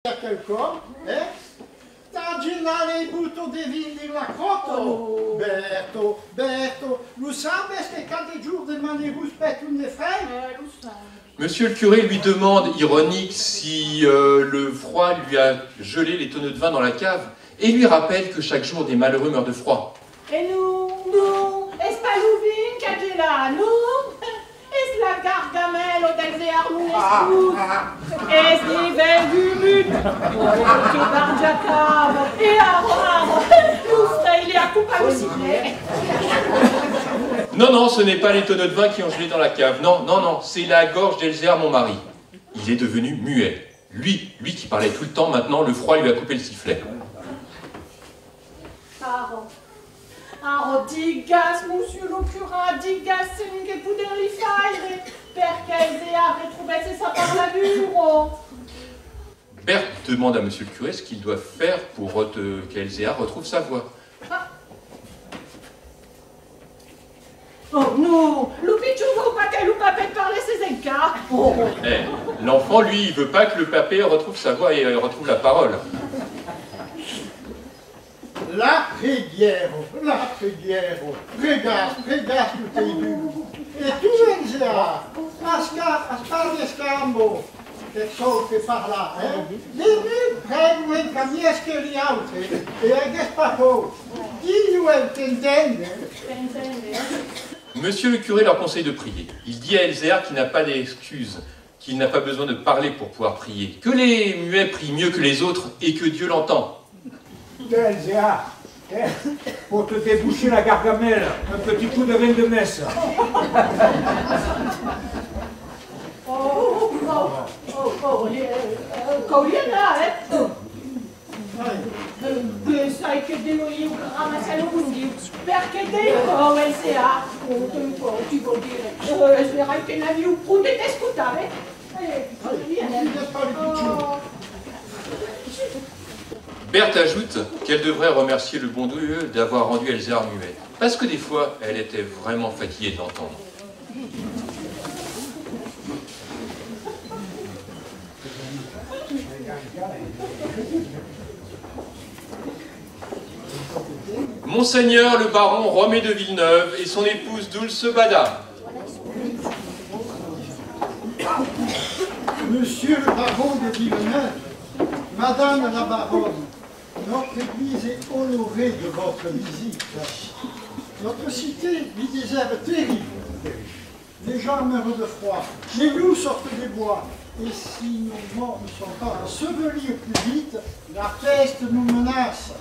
Qualcosa, sta girando il butto di vini in la crotte. Berto, vous savez ce que 4 jours de manibus pètent une effet? Monsieur le curé lui demande, ironique, si le froid lui a gelé les tonneaux de vin dans la cave, et lui rappelle que chaque jour des malheureux meurent de froid. Et nous, est-ce pas Louvine qui a dit là, nous? Est-ce la gargamelle au Delzéar nous escoute? Est-ce l'hiver du but? Qui bardiacab et à rare, nous il est à coupe à siffler. Non, ce n'est pas les tonneaux de vin qui ont gelé dans la cave. Non, c'est la gorge d'Elzéar, mon mari. Il est devenu muet. Lui qui parlait tout le temps, maintenant, le froid lui a coupé le sifflet. Digas, monsieur le curé, digas, c'est une poudre li faire, perché retrouvé ça par la bureau. Berthe demande à monsieur le curé ce qu'il doit faire pour qu'Elzéar retrouve sa voix. Oh non, Loupichou veut pas que le papé parle ses écarts. L'enfant, lui, il veut pas que le papé retrouve sa voix et retrouve la parole. La preghiera, regarde tout est vu. Et tout Elzéar, asparge scambo, che so che parla, Devi prego in camiesche gli altri, e a spapo, dillo t'entende. Monsieur le curé leur conseille de prier. Il dit à Elzéar qu'il n'a pas d'excuse, qu'il n'a pas besoin de parler pour pouvoir prier, que les muets prient mieux que les autres et que Dieu l'entend. Elzéar, pour te déboucher la gargamelle, un petit coup de vin de messe. Sai che devo io ramassare un dio, perché devo Elzéar, ti vuol dire, sperai che ne avevi potete ascoltare. Berthe ajoute qu'elle devrait remercier le bon Dieu d'avoir rendu Elzéar muet, parce que des fois, elle était vraiment fatiguée de l'entendre. Monseigneur le baron Romé de Villeneuve et son épouse Dulce Bada. Monsieur le baron de Villeneuve, Madame la baronne, notre église est honorée de votre visite. Notre cité vit des herbes terribles. Les gens meurent de froid, les loups sortent des bois. Et si nos morts ne sont pas ensevelis au plus vite, la peste nous menace.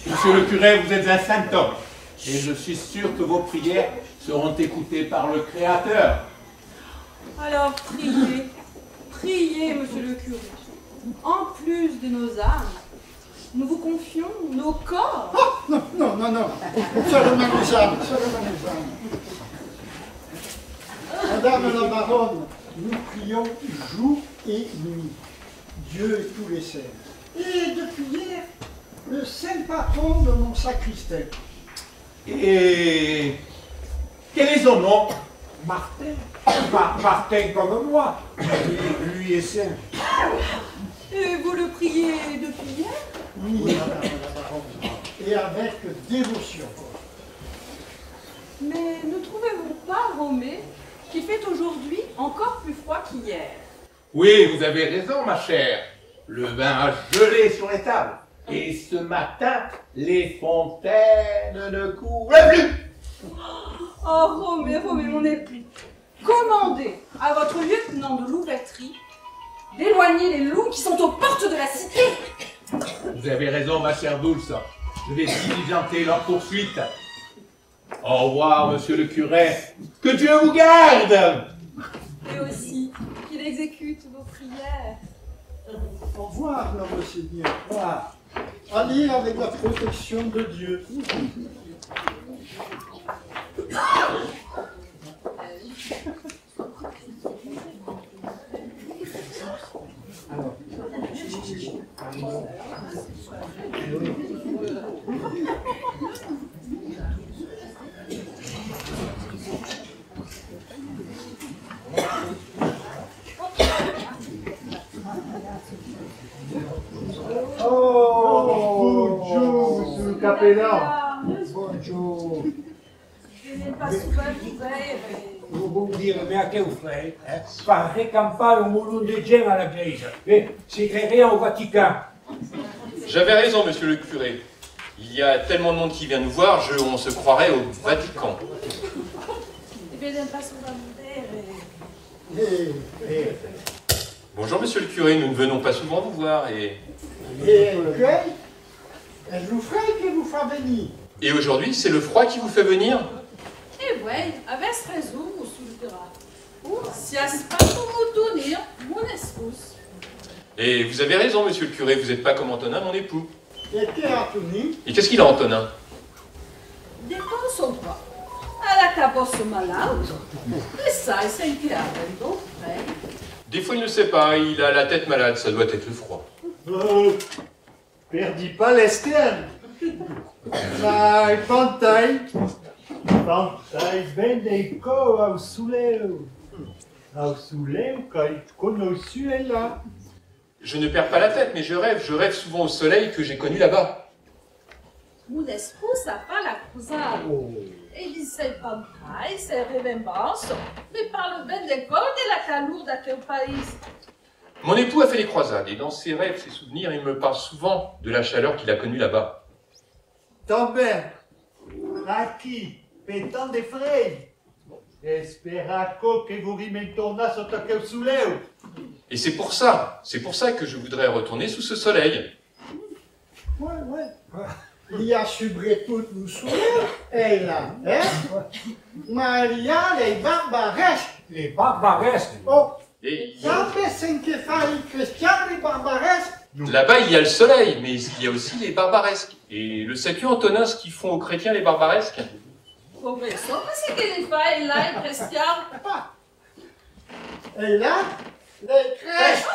Monsieur le curé, vous êtes un saint homme, et je suis sûr que vos prières seront écoutées par le Créateur. Alors priez, monsieur le curé. En plus de nos âmes, nous vous confions nos corps. Oh, non, seulement les âmes, Madame la baronne, nous prions jour et nuit, Dieu et tous les saints. Et depuis hier, le saint patron de mon sacristain. Et quel est son nom? Martin. Martin comme moi. Lui est saint. Et vous le priez depuis hier? Oui, madame la baronne, et avec dévotion. Mais ne trouvez-vous pas, Romé, qu'il fait aujourd'hui encore plus froid qu'hier? Oui, vous avez raison, ma chère. Le vin a gelé sur les tables. Et ce matin, les fontaines ne couraient plus. Oh, Romé, mon époux, commandez à votre lieutenant de louveterie d'éloigner les loups qui sont aux portes de la cité. Vous avez raison, ma chère Dulce. Je vais diligenter leur poursuite. Au revoir, monsieur le curé. Que Dieu vous garde. Et aussi qu'il exécute vos prières. Au revoir, notre Seigneur. Au revoir. Allez avec la protection de Dieu. Capella. Bonjour. Je n'ai pas souvent ouvert. Vous me dire, mais à quel frais? Fare campare un moulin de gens à l'église. C'est rien au Vatican. J'avais raison, monsieur le curé. Il y a tellement de monde qui vient nous voir, on se croirait au Vatican. Je n'ai pas souvent ouvert. Bonjour, monsieur le curé, nous ne venons pas souvent vous voir et je vous ferai que vous fera venir. Et aujourd'hui, c'est le froid qui vous fait venir? Eh oui, avec raison, monsieur le curé. Si à ce pas pour me tenir, mon espouse. Et vous avez raison, monsieur le curé, vous n'êtes pas comme Antonin, mon époux. Et qui a tenu? Et qu'est-ce qu'il a, Antonin? Des son pas. À la cabosse malade. Et ça, c'est un qui a donc près. Des fois, il ne sait pas, il a la tête malade, ça doit être le froid. Perdi pas l'esterne. Vai, pantai. Pantai ben dei co ao suleu. Ao suleu, que conheci est là. Je ne perds pas la tête, mais je rêve souvent au soleil que j'ai connu là-bas. Mon espouse n'a pas la croisade. Il ne sait pas il sait remembrances, mais parle bien d'école de la calourde à quel pays. Mon époux a fait les croisades, et dans ses rêves, ses souvenirs, il me parle souvent de la chaleur qu'il a connue là-bas. Também, aqui, pétant de freio. Esperaco que vous rimentorna sotto quel suleu. Et c'est pour ça que je voudrais retourner sous ce soleil. Ouais. Il y a subretout vous sourire, et là, hein? Mais il y a les barbaresques. Les barbaresques. Oh, Et sempre s'encefali Christian, les barbaresques. là-bas, il y a le soleil, mais il y a aussi les barbaresques. Et le sais-tu, Antonin, ce qu'ils font aux chrétiens, les barbaresques? Progressons, parce que les failles là, les chrétiens. Et là, les crèches.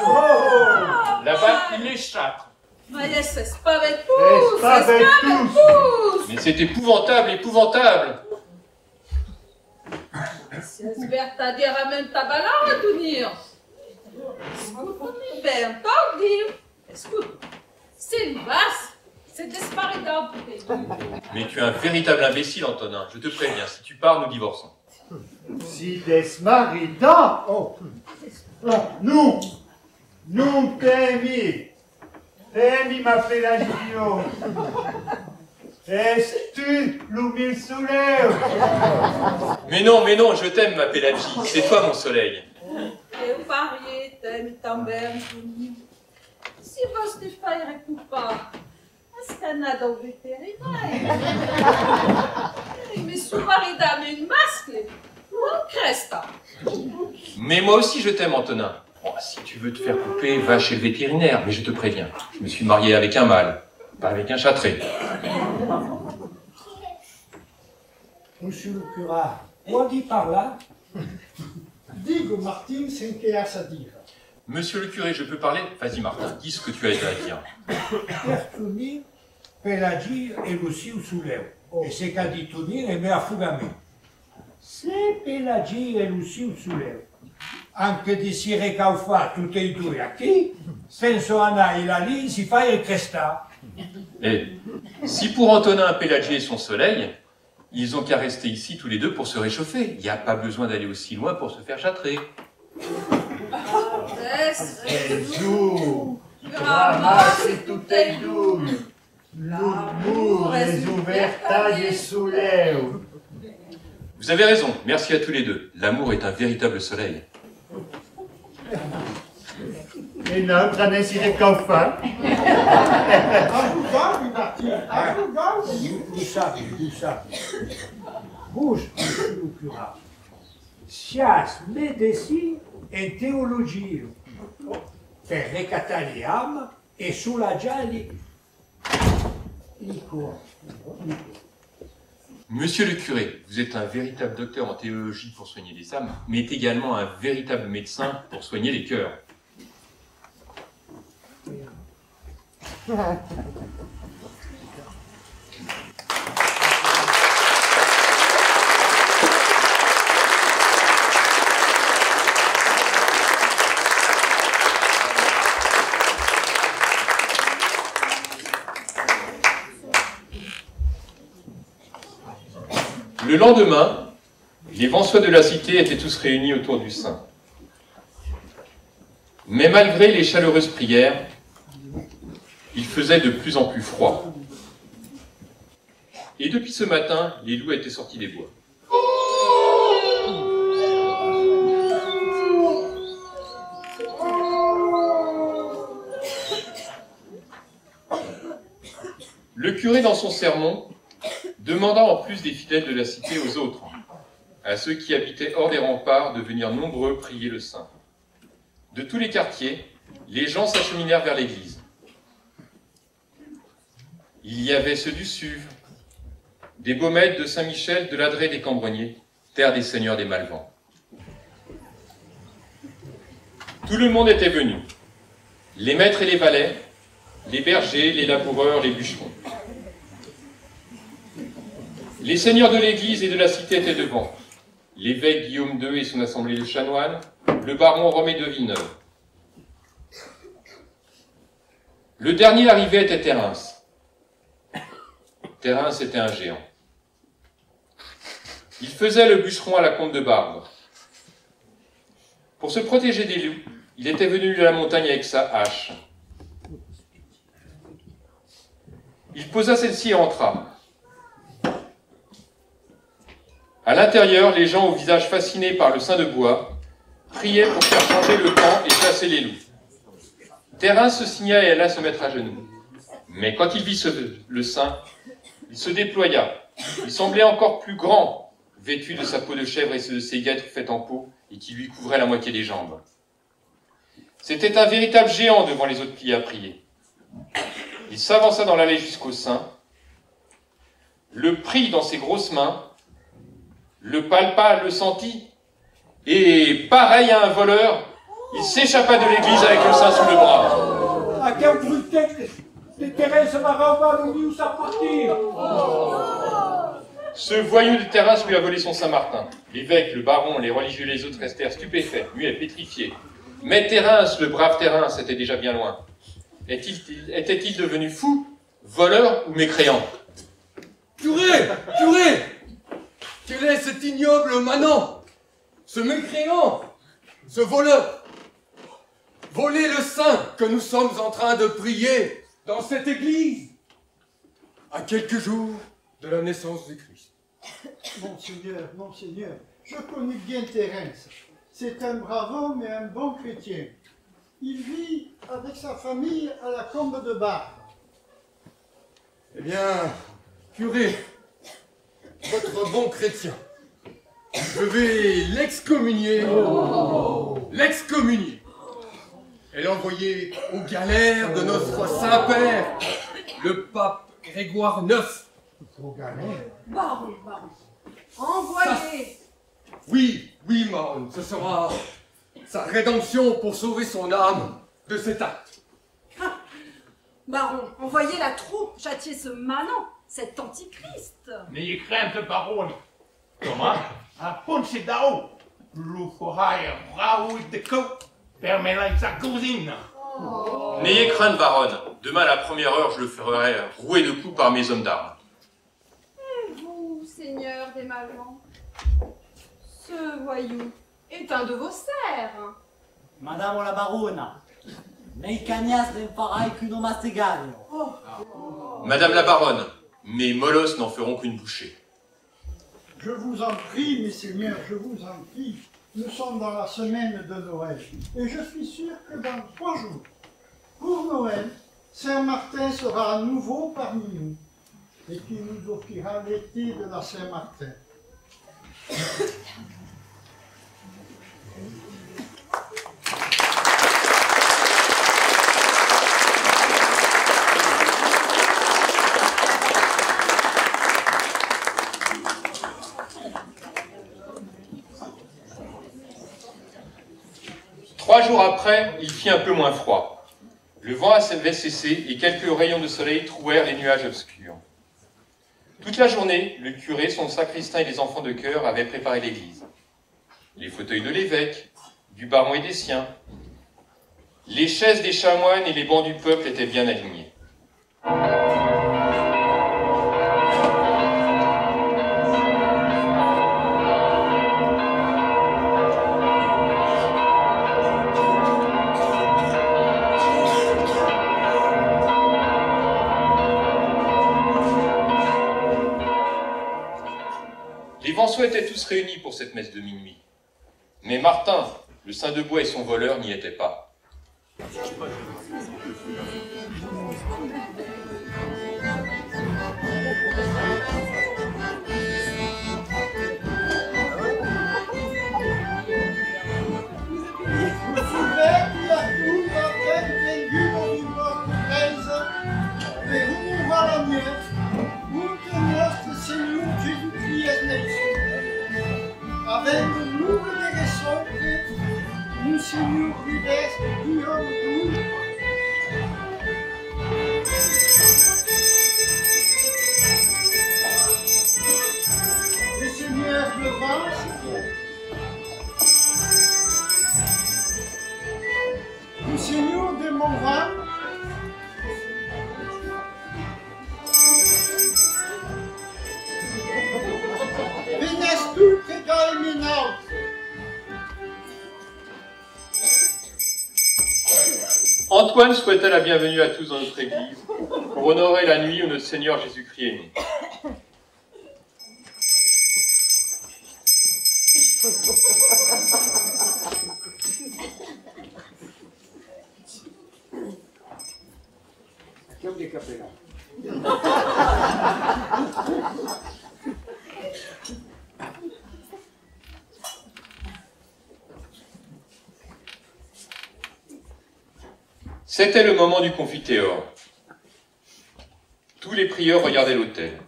Là-bas, ils les châtrent. Mais c'est pas avec tous, pas avec tous. Mais c'est épouvantable. Si Esberta à dire à même ta balade à tenir. Écoute, ben, tant dire. Écoute, c'est une basse, c'est disparidant pour tes deux. Mais tu es un véritable imbécile, Antonin. Je te préviens, si tu pars, nous divorçons. Si des maridans. Nous t'aimons. Temi ma Pelagio. Es-tu l'oubli soleil? Mais non, je t'aime, ma Pélagie. C'est toi, mon soleil. Et vous pariez, t'aimes também, si vous ne faites pas, est-ce qu'on a dans le vétérinaire? Mais sous marida, mais une masque, ou un cresta. Mais moi aussi, je t'aime, Antonin. Bon, si tu veux te faire couper, va chez le vétérinaire. Mais je te préviens, je me suis marié avec un mâle, pas avec un châtré. Monsieur le curé, on dit par là? Digo Martin, c'est qu'il y a à dire. Monsieur le curé, je peux parler? Vas-y, Martin, dis ce que tu as à dire. Per Pelagi e Lucy o suleu. E se qu'a di tunir e me affugame. Se Pelagi e Lucy o suleu. Anche di si recaufa tutte e due a chi? Penso andare là lì si fa il cresta. Et si pour Antonin, Pélagie et son soleil, ils ont qu'à rester ici tous les deux pour se réchauffer. Il n'y a pas besoin d'aller aussi loin pour se faire châtrer. Gesù, Ramassi tutte e due. L'amour les ouverta de suleu. Vous avez raison, merci à tous les deux. L'amour est un véritable soleil. Et l'autre ne s'y recaufa. Arrogant, Martin, arrogant. Vous savez. Bouge, monsieur le curé. Scienze, médecine e teologia. Per recatare le âmes e soulagare il corps. Monsieur le curé, vous êtes un véritable docteur en théologie pour soigner les âmes, mais également un véritable médecin pour soigner les cœurs. Le lendemain, les Vansois de la cité étaient tous réunis autour du saint. Mais malgré les chaleureuses prières, il faisait de plus en plus froid. Et depuis ce matin, les loups étaient sortis des bois. Le curé, dans son sermon, demanda en plus des fidèles de la cité aux autres, à ceux qui habitaient hors des remparts, de venir nombreux prier le saint. De tous les quartiers, les gens s'acheminèrent vers l'église. Il y avait ceux du Suve, des Baumettes, de Saint-Michel, de Ladré, des Cambronniers, terre des seigneurs des Malvents. Tout le monde était venu, les maîtres et les valets, les bergers, les laboureurs, les bûcherons. Les seigneurs de l'église et de la cité étaient devant, l'évêque Guillaume II et son assemblée de chanoines, le baron Romé de Villeneuve. Le dernier arrivé était Thérence. Thérence était un géant. Il faisait le bûcheron à la comte de Barbe. Pour se protéger des loups, il était venu de la montagne avec sa hache. Il posa celle-ci et entra. À l'intérieur, les gens au visage fasciné par le saint de bois priaient pour faire changer le camp et chasser les loups. Thérence se signa et alla se mettre à genoux. Mais quand il vit le saint, il se déploya. Il semblait encore plus grand, vêtu de sa peau de chèvre et de ses guêtres faites en peau et qui lui couvraient la moitié des jambes. C'était un véritable géant devant les autres qui à prier. Il s'avança dans l'allée jusqu'au saint, le prit dans ses grosses mains, le palpa, le sentit, et, pareil à un voleur, il s'échappa de l'église avec le saint sous le bras. À quel bruit de Thérèse va nous sortir? Ce voyou de Thérèse lui a volé son Saint-Martin. L'évêque, le baron, les religieux et les autres restèrent stupéfaits, muets, pétrifiés. Mais Thérèse, le brave Thérèse, était déjà bien loin. Était-il devenu fou, voleur ou mécréant? Curé! Curé! Quel est cet ignoble manant? Ce mécréant? Ce voleur? Voler le saint que nous sommes en train de prier dans cette église à quelques jours de la naissance du Christ. Monseigneur, je connais bien Thérence. C'est un brave homme et un bon chrétien. Il vit avec sa famille à la combe de Barbe. Eh bien, curé, votre bon chrétien, je vais l'excommunier, l'excommunier, et l'envoyer aux galères de notre Saint-Père, le pape Grégoire IX. Baron, envoyez. Oui, Maron, ce sera sa rédemption pour sauver son âme de cet acte. Baron, envoyez la troupe châtier ce manant, cet antichrist. N'ayez crainte, baronne. Comment? Un ponche d'ao. L'oufouraille, raoult de côte. Permets-la sa cousine. N'ayez crainte, baronne. Demain, à la première heure, je le ferai rouer de coups par mes hommes d'armes. Et vous, seigneur des Malvents, ce voyou est un de vos serfs. Madame la baronne, nei cagnas ne farai qu'uno mastegagno. Madame la baronne, mes molosses n'en feront qu'une bouchée. Je vous en prie, mes seigneurs, je vous en prie. Nous sommes dans la semaine de Noël. Et je suis sûr que dans 3 jours, pour Noël, Saint-Martin sera à nouveau parmi nous. Et qui nous offrira l'été de la Saint-Martin. 3 jours après, il fit un peu moins froid. Le vent avait cessé et quelques rayons de soleil trouèrent les nuages obscurs. Toute la journée, le curé, son sacristain et les enfants de chœur avaient préparé l'église. Les fauteuils de l'évêque, du baron et des siens, les chaises des chanoines et les bancs du peuple étaient bien alignés. Vanceaux étaient tous réunis pour cette messe de minuit. Mais Martin, le saint de bois et son voleur n'y étaient pas. Avec nous reconnaissons que nous Seigneur reste du homme. Le Seigneur le vence. Le Seigneur de mon vent. Venez toutes égales ménages. Antoine souhaitait la bienvenue à tous dans notre église pour honorer la nuit où notre Seigneur Jésus-Christ est né. C'était le moment du confiteor. Tous les prieurs regardaient l'autel.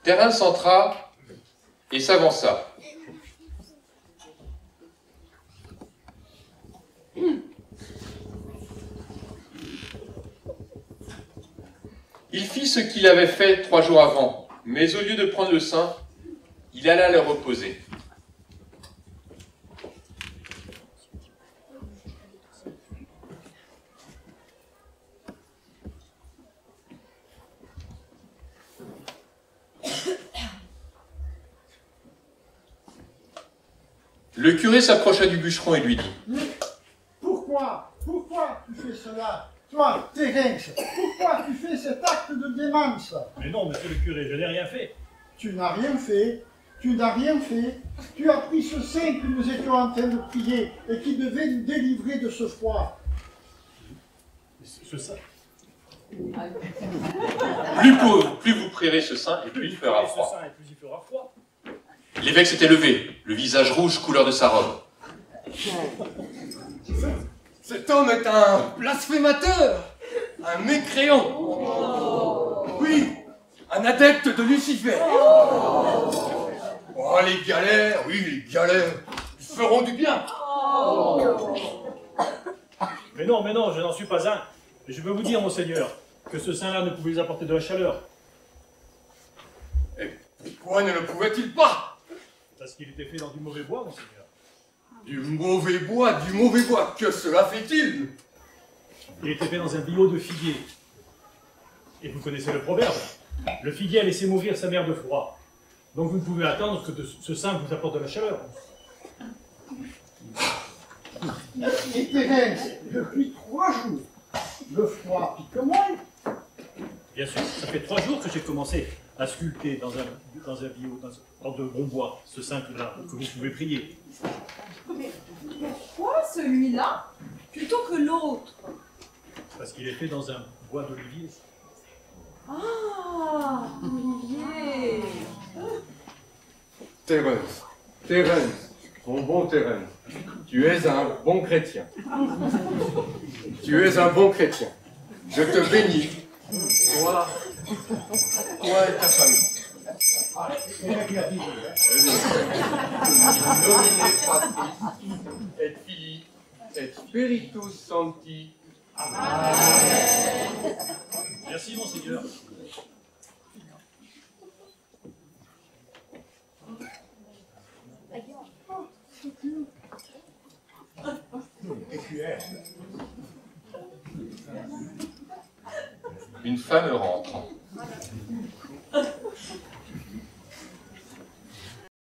Thérence entra et s'avança. Il fit ce qu'il avait fait 3 jours avant, mais au lieu de prendre le sein, il alla le reposer. Le curé s'approcha du bûcheron et lui dit : Pourquoi tu fais cela? Toi, Thérence, pourquoi tu fais cet acte de démence? Mais non, monsieur le curé, je n'ai rien fait. Tu n'as rien fait, tu n'as rien fait. Tu as pris ce sein que nous étions en train de prier et qui devait nous délivrer de ce froid. Ce sein. plus vous prierez ce saint, et plus il fera froid. Ce sein, et plus il fera froid. L'évêque s'était levé, le visage rouge couleur de sa robe. Cet homme est un blasphémateur, un mécréant. Oui, un adepte de Lucifer. Oh, les galères, oui, les galères, ils feront du bien. Mais non, je n'en suis pas un. Et je peux vous dire, monseigneur, que ce sein-là ne pouvait vous apporter de la chaleur. Et pourquoi ne le pouvait-il pas? Parce qu'il était fait dans du mauvais bois, monseigneur. Du mauvais bois, que cela fait-il? Il était fait dans un billot de figuier. Et vous connaissez le proverbe. Le figuier a laissé mourir sa mère de froid. Donc vous ne pouvez attendre que ce sein vous apporte de la chaleur. Et Thérence, depuis 3 jours, le froid pique moins. Bien sûr, ça fait 3 jours que j'ai commencé à sculpter dans un billot, dans de bon bois, ce sein que vous pouvez prier. Mais pourquoi celui-là plutôt que l'autre? Parce qu'il est fait dans un bois d'olivier. Ah, Olivier. Thérence, mon bon Thérence, tu es un bon chrétien. Tu es un bon chrétien. Je te bénis, toi et ta famille. Nomine Patris, et Filii, et Spiritus Sancti. Amen. Merci, monseigneur. Une femme rentre.